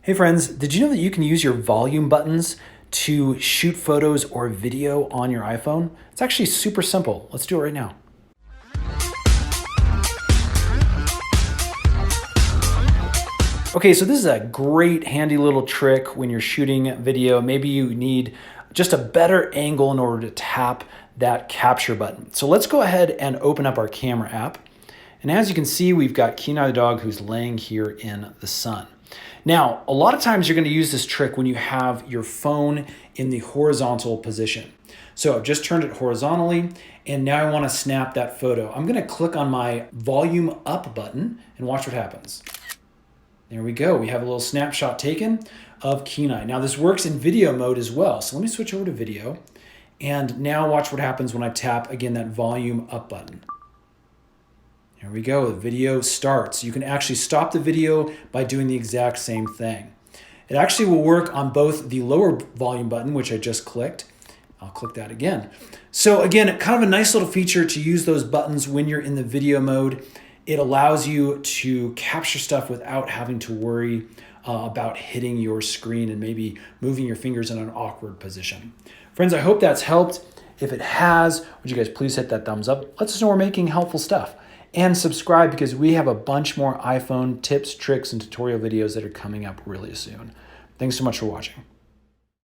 Hey friends, did you know that you can use your volume buttons to shoot photos or video on your iPhone? It's actually super simple. Let's do it right now. Okay, so this is a great handy little trick when you're shooting video. Maybe you need just a better angle in order to tap that capture button. So let's go ahead and open up our camera app. And as you can see, we've got Kenai the dog who's laying here in the sun. Now, a lot of times you're going to use this trick when you have your phone in the horizontal position. So I've just turned it horizontally, and now I want to snap that photo. I'm going to click on my volume up button and watch what happens. There we go. We have a little snapshot taken of Kenai. Now this works in video mode as well. So let me switch over to video. And now watch what happens when I tap, again, that volume up button. There we go, the video starts. You can actually stop the video by doing the exact same thing. It actually will work on both the lower volume button, which I just clicked. I'll click that again. So again, kind of a nice little feature to use those buttons when you're in the video mode. It allows you to capture stuff without having to worry about hitting your screen and maybe moving your fingers in an awkward position. Friends, I hope that's helped. If it has, would you guys please hit that thumbs up? Let us know we're making helpful stuff. And subscribe because we have a bunch more iPhone tips, tricks, and tutorial videos that are coming up really soon. Thanks so much for watching.